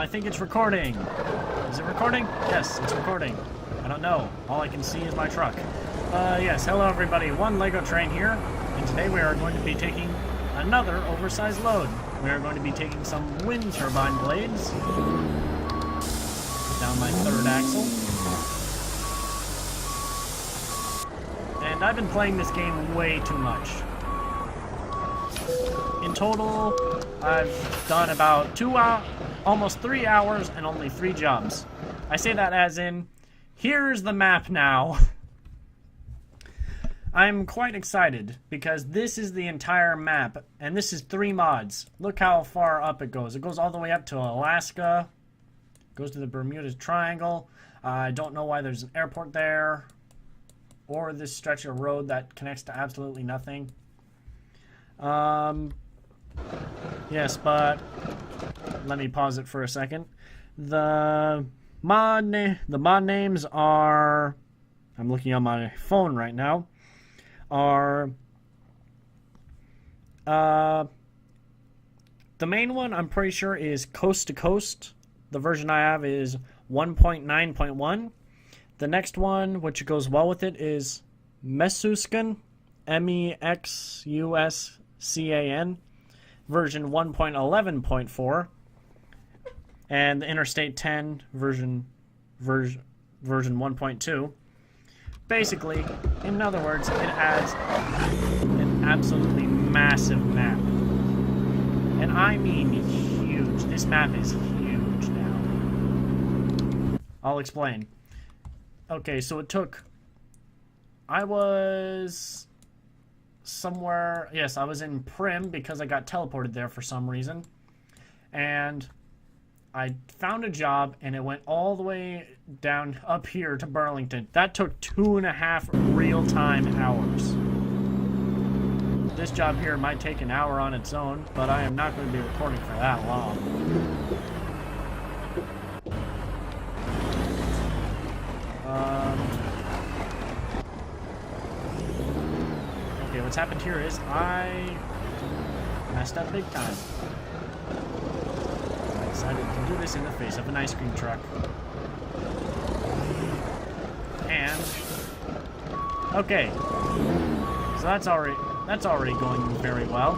I think it's recording. Is it recording? Yes, it's recording. I don't know. All I can see is my truck. Yes, hello everybody. One Lego train here, and today we are going to be taking another oversized load. We are going to be taking some wind turbine blades down my third axle. And I've been playing this game way too much. In total, I've done about almost 3 hours and only 3 jobs. I say that as in, here's the map now. I'm quite excited because this is the entire map, and this is 3 mods. Look how far up it goes. It goes all the way up to Alaska, goes to the Bermuda Triangle. I don't know why there's an airport there, or this stretch of road that connects to absolutely nothing. Yes, but let me pause it for a second. The mod names are, I'm looking on my phone right now, are the main one I'm pretty sure is Coast to Coast. The version I have is 1.9.1. The next one, which goes well with it, is Mexuscan, Mexuscan, version 1.11.4, and the Interstate 10 version 1.2. Basically, in other words, it adds an absolutely massive map. And I mean huge. This map is huge now. I'll explain. Okay, so it took... I was somewhere... Yes, I was in Prim because I got teleported there for some reason. And I found a job, and it went all the way down up here to Burlington. That took 2.5 real-time hours. This job here might take an hour on its own, but I am not going to be recording for that long. Okay, what's happened here is I messed up big time. I decided to do this in the face of an ice cream truck. And okay, so that's already going very well.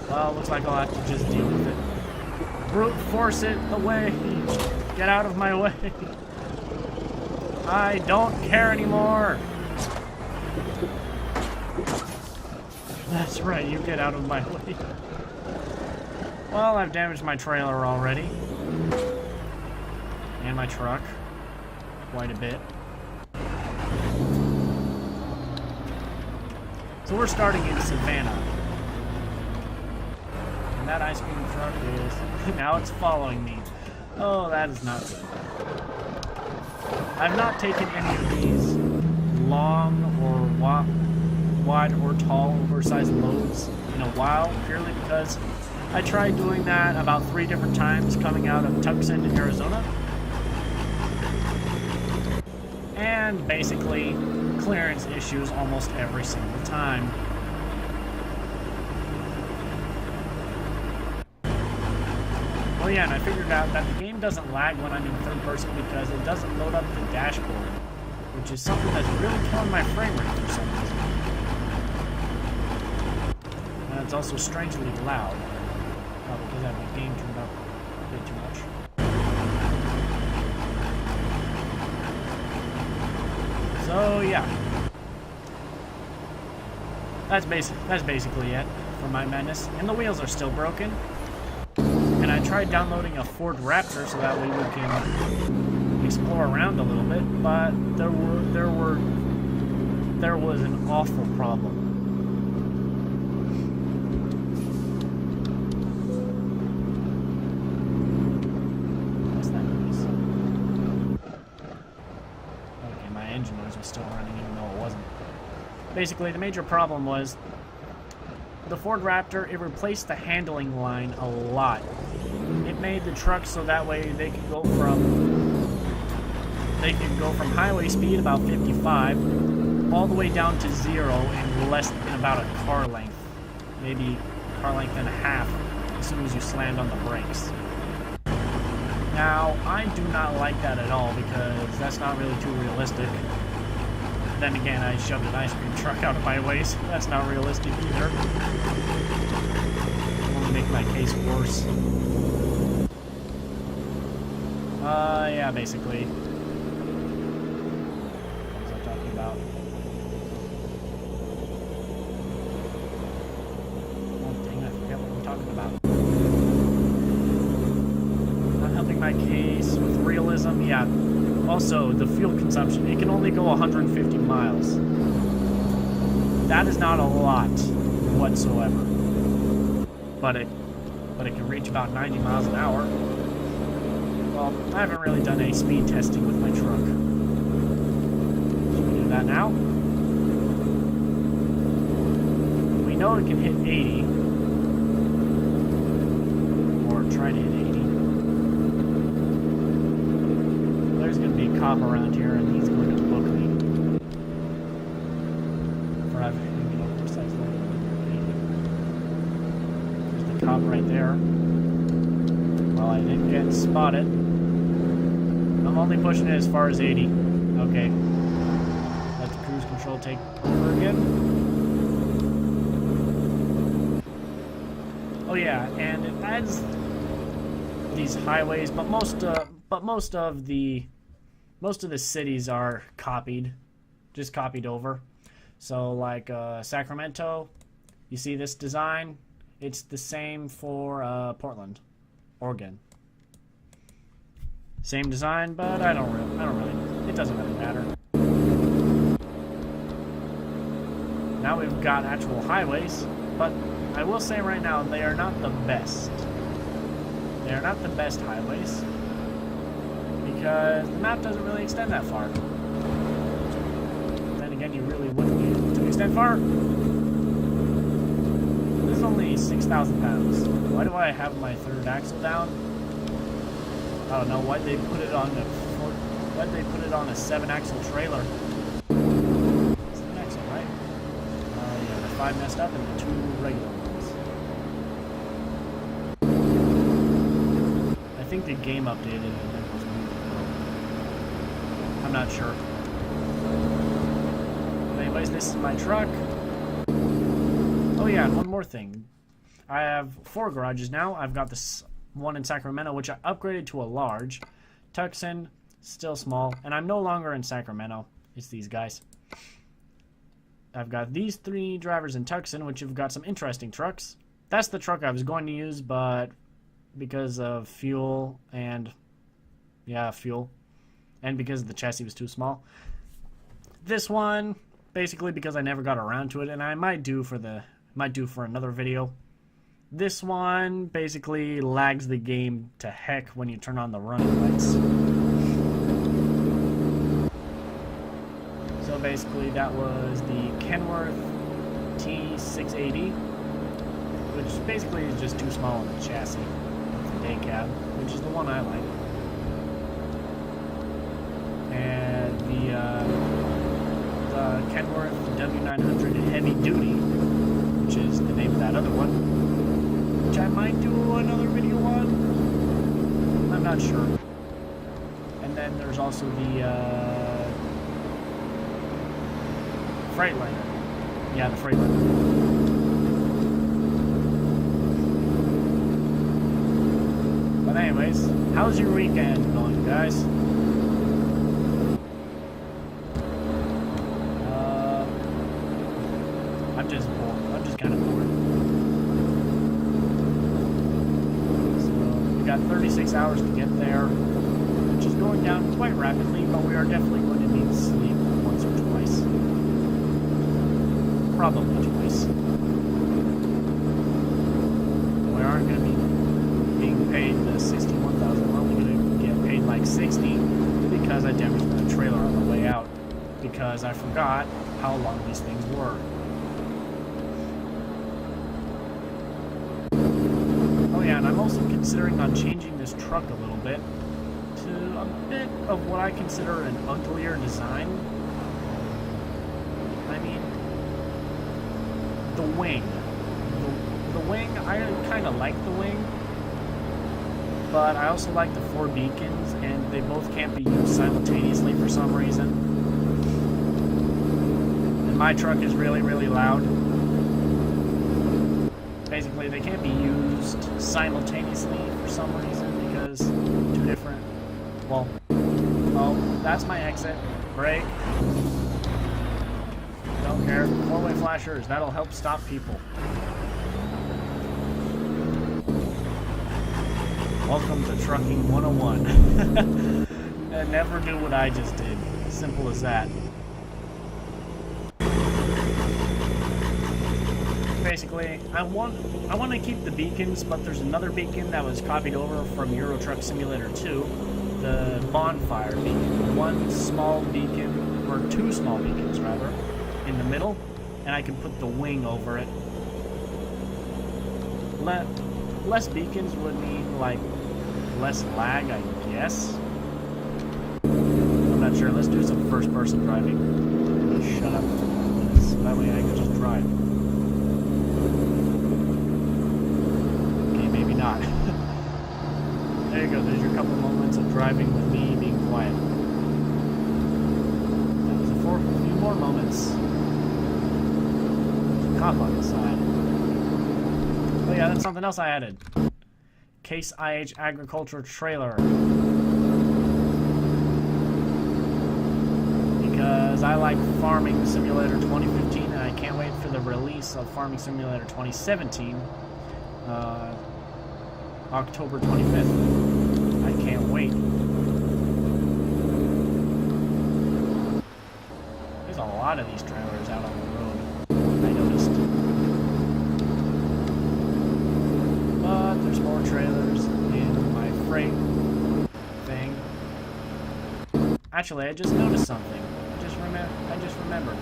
Well, looks like I'll have to just deal with it. Brute force it away. Get out of my way. I don't care anymore. That's right, you get out of my way. Well, I've damaged my trailer already. And my truck. Quite a bit. So we're starting in Savannah. And that ice cream truck is... now it's following me. Oh, that is not good. I've not taken any of these long or wide or tall oversized loads in a while, purely because I tried doing that about 3 different times coming out of Tucson, Arizona. And basically clearance issues almost every single time. Oh yeah, and I figured out that the game doesn't lag when I'm in third person because it doesn't load up the dashboard, which is something that's really killing my frame rate for some reason. And it's also strangely loud, because I have my game turned up a bit too much. So yeah, that's basically it for my madness. And the wheels are still broken. And I tried downloading a Ford Raptor so that way we can explore around a little bit, but there was an awful problem. What's that noise? Okay, my engine noise was still running even though it wasn't. Basically, the major problem was the Ford Raptor, it replaced the handling line a lot. It made the truck so that way they could go from highway speed about 55 all the way down to 0 in less than about a car length. maybe car length and a half as soon as you slammed on the brakes. Now, I do not like that at all because that's not really too realistic. Then again, I shoved an ice cream truck out of my way, so that's not realistic either. Only make my case worse. Yeah, basically. What was I talking about? One thing, I forget what I'm talking about. Not helping my case with realism, yeah. Also, the fuel consumption, it can only go 150 miles. That is not a lot whatsoever. But it can reach about 90 miles an hour. Well, I haven't really done any speed testing with my truck. Should we do that now? We know it can hit 80. Or try to hit 80. There's going to be a cop around here, and he's going to book me for having an oversized load. There's the cop right there. Well, I didn't get spotted. I'm only pushing it as far as 80. Okay. Let the cruise control take over again. Oh yeah, and it adds these highways, but most of the cities are copied, just copied over. So like Sacramento, you see this design? It's the same for Portland, Oregon. Same design, but I don't really, it doesn't really matter. Now we've got actual highways, but I will say right now, they are not the best. They are not the best highways, because the map doesn't really extend that far. Then again, you really wouldn't be able to extend far. This is only 6,000 pounds. Why do I have my third axle down? I don't know why they put it on a 7-axle trailer. 7-axle, right? Yeah, the 5 messed up and the 2 regular ones. I think the game updated and it was moved. I'm not sure. But anyways, this is my truck. Oh yeah, and one more thing. I have 4 garages now. I've got this one in Sacramento, which I upgraded to a large. Tucson, still small. And I'm no longer in Sacramento. It's these guys. I've got these 3 drivers in Tucson, which have got some interesting trucks. That's the truck I was going to use, but because of fuel and... yeah, fuel. And because the chassis was too small. This one, basically because I never got around to it, and I might do for another video. This one basically lags the game to heck when you turn on the running lights. So basically that was the Kenworth T680, which basically is just too small in the chassis. The day cab, which is the one I like. And the Kenworth W900 Heavy Duty, which is the name of that other one. Which I might do another video on. I'm not sure. And then there's also the Freightliner. Yeah, the Freightliner. But anyways, how's your weekend going, guys? I'm just bored. I'm just kind of bored. 36 hours to get there, which is going down quite rapidly, but we are definitely going to need sleep once or twice. Probably twice. We aren't going to be being paid the $61,000. We're only going to get paid like $60 because I damaged the trailer on the way out because I forgot how long these things were. And I'm also considering on changing this truck a little bit to a bit of what I consider an uglier design. I mean, the wing. The the wing, I kind of like the wing, but I also like the 4 beacons, and they both can't be used simultaneously for some reason. And my truck is really, really loud. Basically, they can't be used simultaneously for some reason because 2 different. Well, oh, that's my exit. Brake. Don't care. 4-way flashers. That'll help stop people. Welcome to Trucking 101. And never do what I just did. Simple as that. Basically, I want to keep the beacons, but there's another beacon that was copied over from Euro Truck Simulator 2, the bonfire beacon. 1 small beacon, or 2 small beacons rather, in the middle, and I can put the wing over it. Less beacons would mean like less lag, I guess. I'm not sure. Let's do some first-person driving. Shut up. So that way I can just drive. Not. There you go, there's your couple moments of driving with me being quiet. That was a few more moments. There's a cop on the side. Oh yeah, that's something else I added. Case IH Agriculture Trailer. Because I like Farming Simulator 2015 and I can't wait for the release of Farming Simulator 2017. October 25th. I can't wait. There's a lot of these trailers out on the road, I noticed. But there's more trailers in my freight thing. Actually, I just noticed something. I just remembered.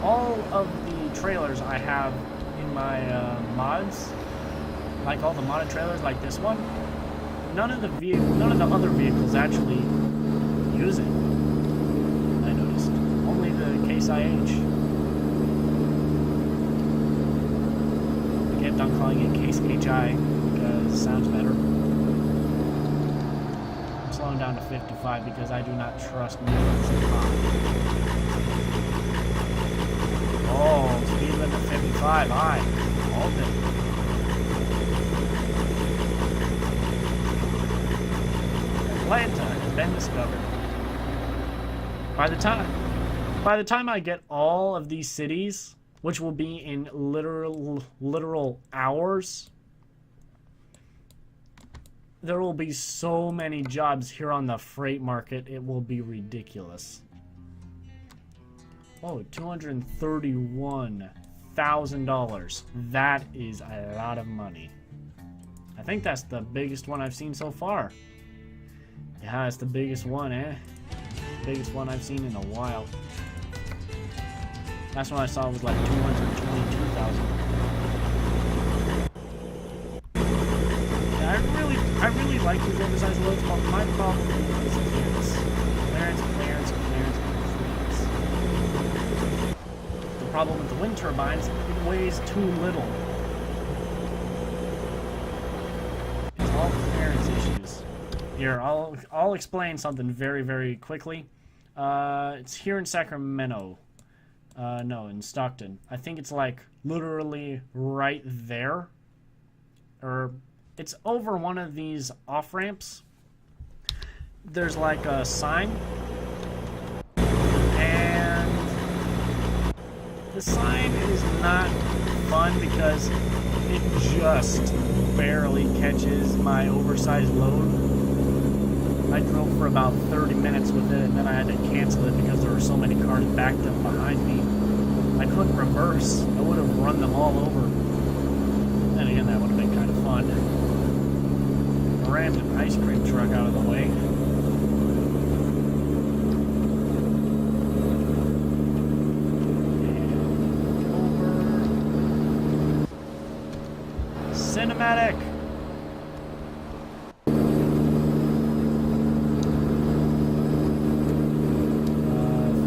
All of the trailers I have in my mods, like all the modded trailers like this one, none of the other vehicles actually use it. I noticed. Only the Case IH. I kept on calling it Case HI because it sounds better. I'm slowing down to 55 because I do not trust movements in time. Oh, speed limit 55, high. All day. Atlanta has been discovered. By the time I get all of these cities, which will be in literal hours, there will be so many jobs here on the freight market, it will be ridiculous. Oh, $231,000. That is a lot of money. I think that's the biggest one I've seen so far. Yeah, it's the biggest one, eh? Biggest one I've seen in a while. Last one I saw was like 222,000. Yeah, I really like these oversized loads, but my problem is clearance. Clearance. The problem with the wind turbines, it weighs too little. It's all clearance issues. Here, I'll explain something very, very quickly. It's here in Sacramento. No, in Stockton. I think it's like literally right there. Or it's over one of these off-ramps. There's like a sign. And the sign is not fun because it just barely catches my oversized load. I drove for about 30 minutes with it, and then I had to cancel it because there were so many cars backed up behind me. I couldn't reverse. I would have run them all over. Then again, that would have been kind of fun. I rammed an ice cream truck out of the way. And over. Cinematic!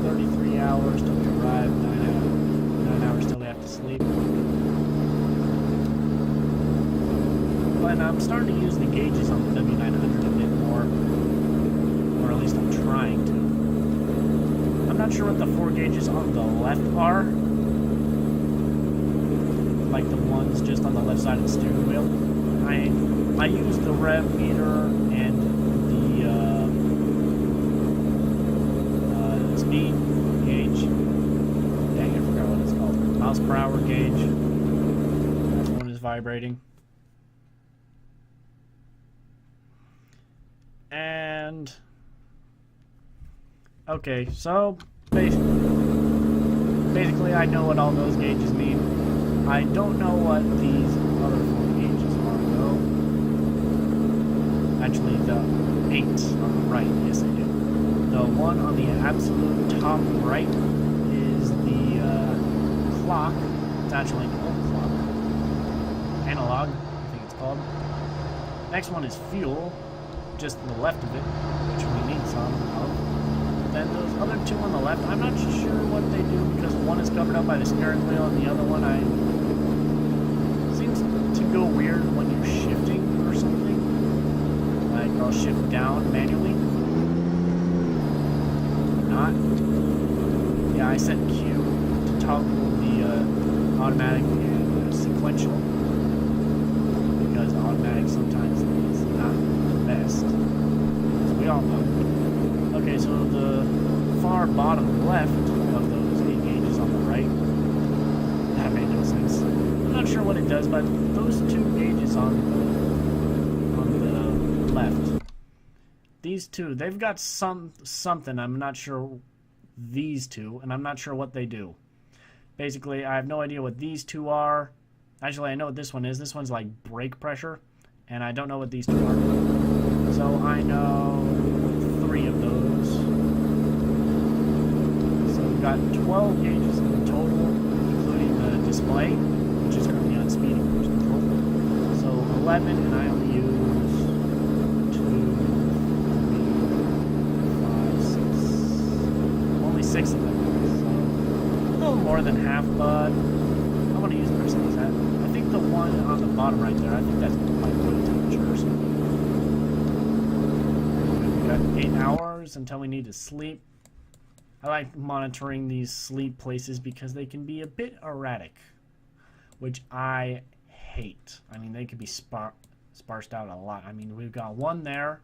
33 hours till we arrive, 9 hours till we have to sleep. and I'm starting to use the gauges on the W900 a bit more. Or at least I'm trying to. I'm not sure what the 4 gauges on the left are. Like the ones just on the left side of the steering wheel. I use the rev meter and the speed gauge. Dang, I forgot what it's called. Miles per hour gauge. That one is vibrating. And okay, so basically I know what all those gauges mean. I don't know what these other 4 gauges are though. Actually, the 8 on the right, yes I do. The one on the absolute top right is the clock. It's actually an old clock. Analog, I think it's called. Next one is fuel, just to the left of it, which we need some of. Then those other 2 on the left, I'm not sure what they do because one is covered up by the steering wheel and the other one seems to go weird when you're shifting or something. Like I'll shift down manually. Not. Yeah, I set Q to toggle the automatic and sequential because automatic sometimes is not the best. So we all know. Okay, so the far bottom left of those 8 gauges on the right, that made no sense. I'm not sure what it does, but those 2 gauges on the left, these 2, they've got something. I'm not sure these 2, and I'm not sure what they do. Basically, I have no idea what these 2 are. Actually, I know what this one is. This one's like brake pressure, and I don't know what these 2 are. So I know 3 of those. So we've got 12 gauges in total, including the display, which is currently on speed and cruise control. So 11, and I only use 2, 3, 5, 6. Only 6 of them. So a little more than half, but I want to use the rest of these. I think the one on the bottom right there, I think that's like room temperature or something. 8 hours until we need to sleep. I like monitoring these sleep places because they can be a bit erratic, which I hate. I mean, they could be sparsed out a lot. I mean, we've got one there.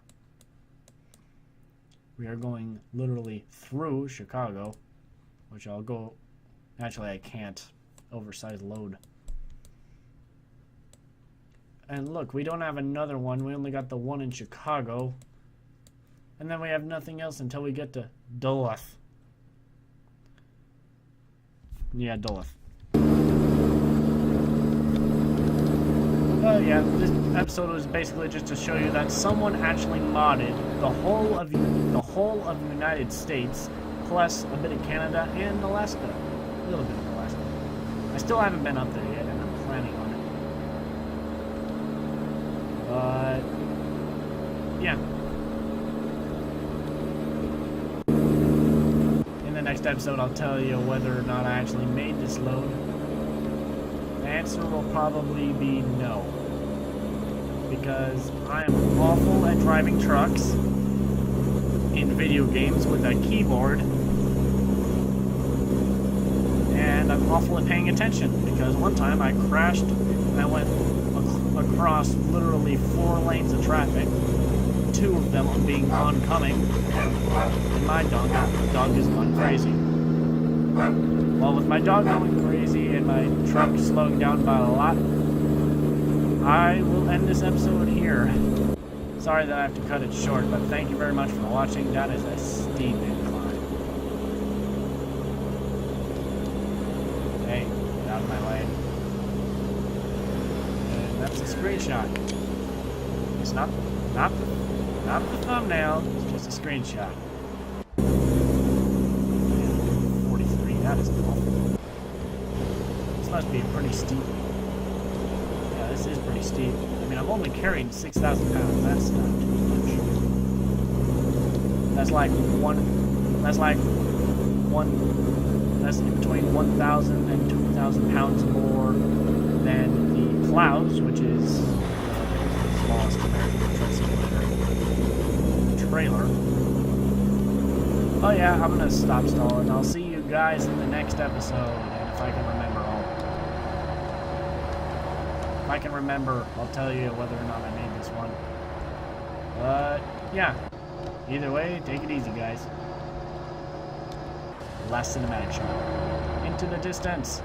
We are going literally through Chicago, which I'll go. Actually, I can't. Oversized load. And look, we don't have another one. We only got the one in Chicago. And then we have nothing else until we get to Duluth. Yeah, Duluth. Oh yeah, this episode was basically just to show you that someone actually modded the whole of the United States, plus a bit of Canada and Alaska. A little bit of Alaska. I still haven't been up there yet, and I'm planning on it. But yeah. In the next episode, I'll tell you whether or not I actually made this load. The answer will probably be no. Because I am awful at driving trucks in video games with a keyboard. And I'm awful at paying attention. Because one time I crashed and I went across literally 4 lanes of traffic. 2 of them being oncoming, and my dog is gone crazy. Well, with my dog going crazy and my truck slowing down by a lot, I will end this episode here. Sorry that I have to cut it short, but thank you very much for watching. That is a steep incline. Hey, get out of my way. And that's a screenshot. It's not the thumbnail, it's just a screenshot. 43, that is awful. This must be pretty steep. Yeah, this is pretty steep. I mean, I'm only carrying 6,000 pounds, that's not too much. That's in between 1,000 and 2,000 pounds more than the plows, which is trailer. Oh yeah, I'm gonna stop stalling. I'll see you guys in the next episode, and if I can remember if I can remember, I'll tell you whether or not I made this one. But yeah, either way, take it easy, guys. Last cinematic shot. Into the distance.